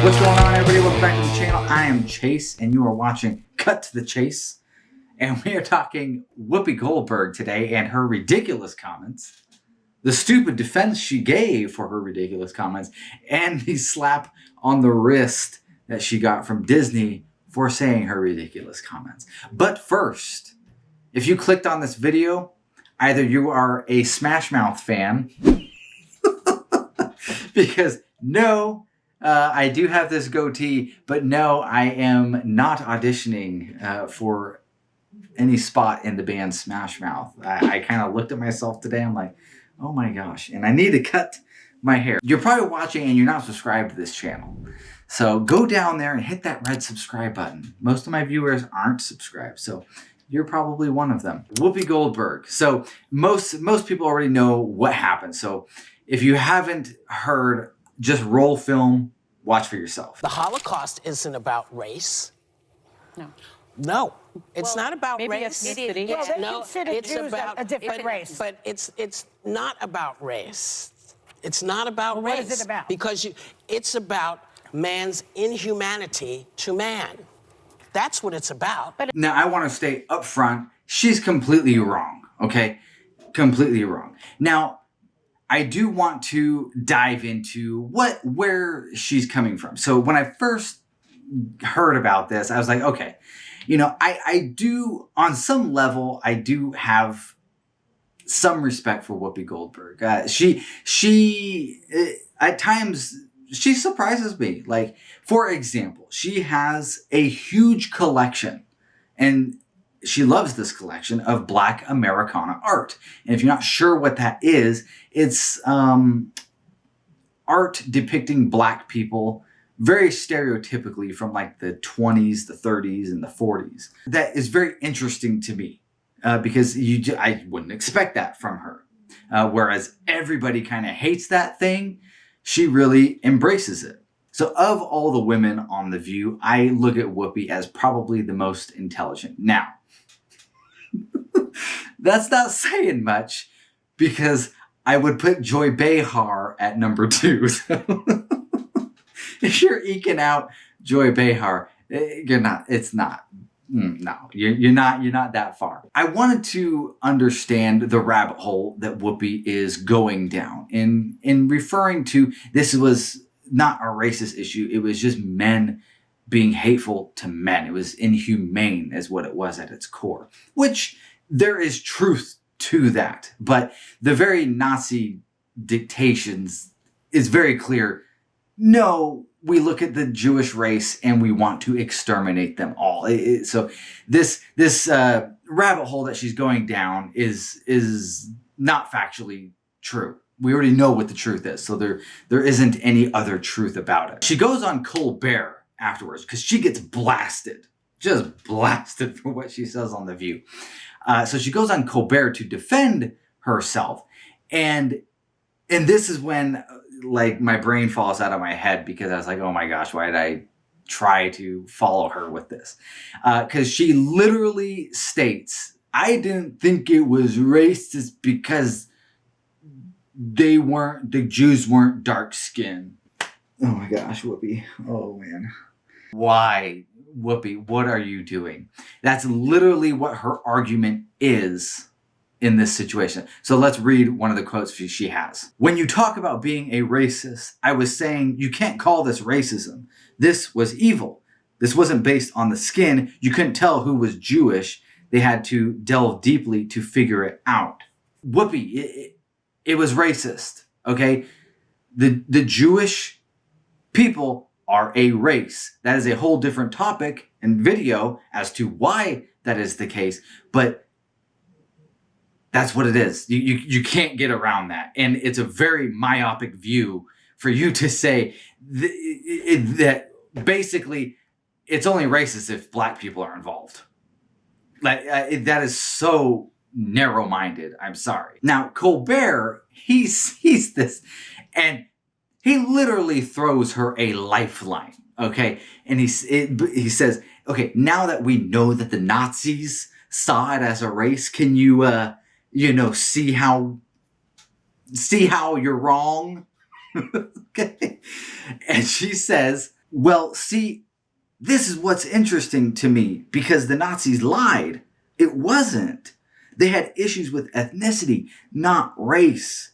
What's going on, everybody? Welcome back to the channel. I am Chase, and you are watching Cut to the Chase. And we are talking Whoopi Goldberg today and her ridiculous comments, the stupid defense she gave for her ridiculous comments, and the slap on the wrist that she got from Disney for saying her ridiculous comments. But first, if you clicked on this video, either you are a Smash Mouth fan, because no, I do have this goatee, but no, I am not auditioning for any spot in the band Smash Mouth. I kind of looked at myself today. I'm like, oh my gosh, and I need to cut my hair. You're probably watching and you're not subscribed to this channel. So go down there and hit that red subscribe button. Most of my viewers aren't subscribed, so you're probably one of them. Whoopi Goldberg. So most people already know what happened. So if you haven't heard, just roll film, watch for yourself. The Holocaust isn't about race. No, It's not about maybe race. ethnicity. Well, they No, consider it's Jews about a different race. But it's not about race. It's not about race. What is it about? Because it's about man's inhumanity to man. That's what it's about. Now, I want to stay up front. She's completely wrong, okay? Completely wrong. Now, I do want to dive into where she's coming from. So when I first heard about this, I was like, okay, you know, I do, on some level, I do have some respect for Whoopi Goldberg. She at times, she surprises me. Like, for example, she has a huge collection, and she loves this collection of Black Americana art. And if you're not sure what that is, it's art depicting Black people very stereotypically from like the 20s, the 30s, and the 40s. That is very interesting to me because I wouldn't expect that from her. Whereas everybody kind of hates that thing, she really embraces it. So of all the women on The View, I look at Whoopi as probably the most intelligent. Now, that's not saying much because I would put Joy Behar at number 2. So if you're eking out Joy Behar, you're not that far. I wanted to understand the rabbit hole that Whoopi is going down in referring to this was not a racist issue. It was just men being hateful to men. It was inhumane is what it was at its core, which there is truth to that. But the very Nazi dictations is very clear. No, we look at the Jewish race and we want to exterminate them all. So this rabbit hole that she's going down is not factually true. We already know what the truth is. So there isn't any other truth about it. She goes on Colbert afterwards because she gets blasted, just blasted for what she says on The View. So she goes on Colbert to defend herself. And this is when like my brain falls out of my head because I was like, oh my gosh, why did I try to follow her with this? Because she literally states, I didn't think it was racist because the Jews weren't dark skinned. Oh my gosh, Whoopi. Oh man. Why, Whoopi, what are you doing? That's literally what her argument is in this situation. So let's read one of the quotes she has. When you talk about being a racist, I was saying you can't call this racism. This was evil. This wasn't based on the skin. You couldn't tell who was Jewish. They had to delve deeply to figure it out. Whoopi, it was racist, okay? The Jewish people are a race. That is a whole different topic and video as to why that is the case, but that's what it is. You can't get around that. And it's a very myopic view for you to say that basically it's only racist if Black people are involved. Like that is so narrow-minded. I'm sorry. Now, Colbert, he sees this and he literally throws her a lifeline, okay? And he says, okay, now that we know that the Nazis saw it as a race, can you, see how you're wrong? Okay. And she says, Well, see, this is what's interesting to me, because the Nazis lied. It wasn't. They had issues with ethnicity, not race.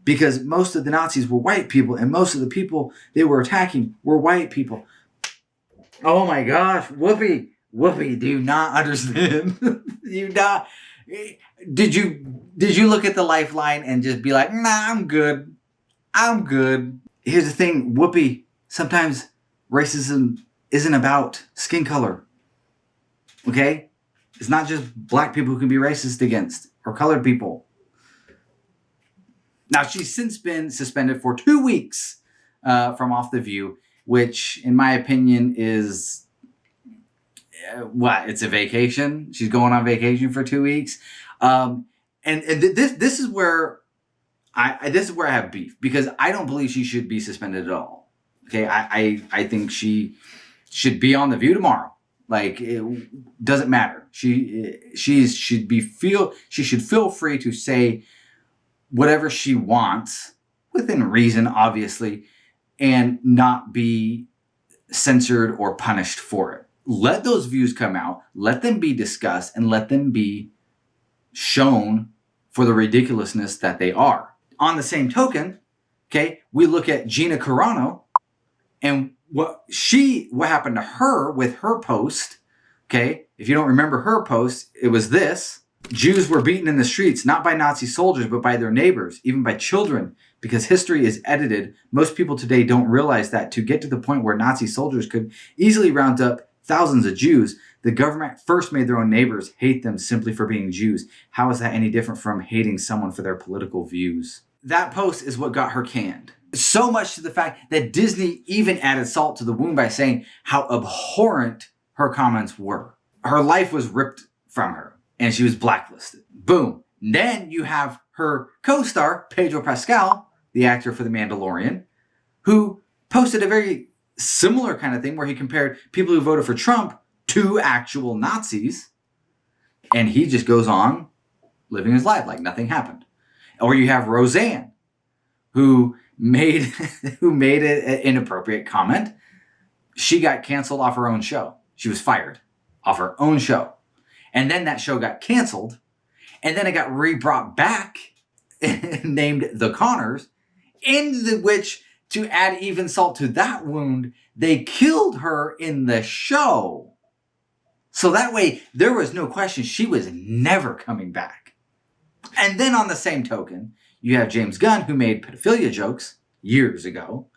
Because most of the Nazis were white people, and most of the people they were attacking were white people. Oh my gosh, Whoopi, do you not understand? You not. Did you look at the Lifeline and just be like, nah, I'm good. Here's the thing, Whoopi, sometimes racism isn't about skin color. Okay? It's not just black people who can be racist against, or colored people. Now, she's since been suspended for 2 weeks from Off the View, which, in my opinion, is what? It's a vacation. She's going on vacation for 2 weeks, this is where I have beef, because I don't believe she should be suspended at all. Okay, I think she should be on The View tomorrow. Like, it doesn't matter. She should feel free to say whatever she wants, within reason, obviously, and not be censored or punished for it. Let those views come out, let them be discussed, and let them be shown for the ridiculousness that they are. On the same token, okay, we look at Gina Carano and what happened to her with her post. Okay, if you don't remember her post, it was this: Jews were beaten in the streets, not by Nazi soldiers, but by their neighbors, even by children. Because history is edited, most people today don't realize that to get to the point where Nazi soldiers could easily round up thousands of Jews, the government first made their own neighbors hate them simply for being Jews. How is that any different from hating someone for their political views? That post is what got her canned. So much to the fact that Disney even added salt to the wound by saying how abhorrent her comments were. Her life was ripped from her, and she was blacklisted. Boom. Then you have her co-star, Pedro Pascal, the actor for The Mandalorian, who posted a very similar kind of thing where he compared people who voted for Trump to actual Nazis, and he just goes on living his life like nothing happened. Or you have Roseanne, who made an inappropriate comment. She got canceled off her own show. She was fired off her own show. And then that show got canceled, and then it got re-brought back named The Connors, in which, to add even salt to that wound, they killed her in the show. So that way, there was no question she was never coming back. And then on the same token, you have James Gunn, who made pedophilia jokes years ago.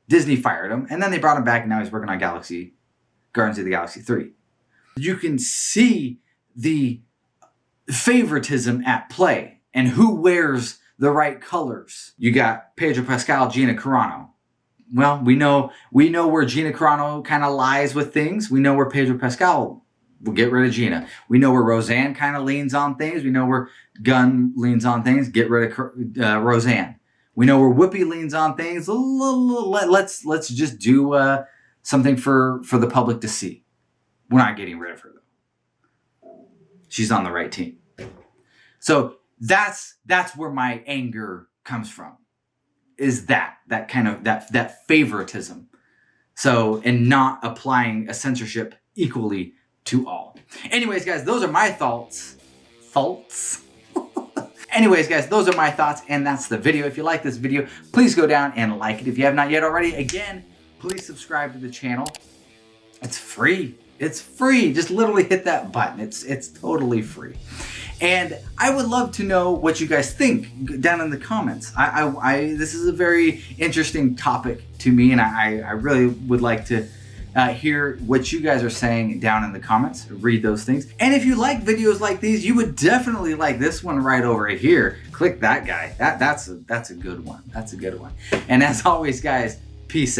Disney fired him, and then they brought him back, and now he's working on Guardians of the Galaxy 3. You can see the favoritism at play and who wears the right colors. You got Pedro Pascal, Gina Carano. Well, we know where Gina Carano kind of lies with things. We know where Pedro Pascal will get rid of Gina. We know where Roseanne kind of leans on things. We know where Gunn leans on things. Get rid of Roseanne. We know where Whoopi leans on things. Let's just do something for the public to see. We're not getting rid of her, though. She's on the right team. So that's where my anger comes from. Is that kind of that favoritism. So, and not applying a censorship equally to all. Anyways, guys, those are my thoughts. Anyways, guys, those are my thoughts, and that's the video. If you like this video, please go down and like it. If you have not yet already, again, please subscribe to the channel. It's free. It's free. Just literally hit that button. It's totally free. And I would love to know what you guys think down in the comments. This is a very interesting topic to me, and I really would like to hear what you guys are saying down in the comments. Read those things. And if you like videos like these, you would definitely like this one right over here. Click that guy. That's a good one. That's a good one. And as always, guys, peace out.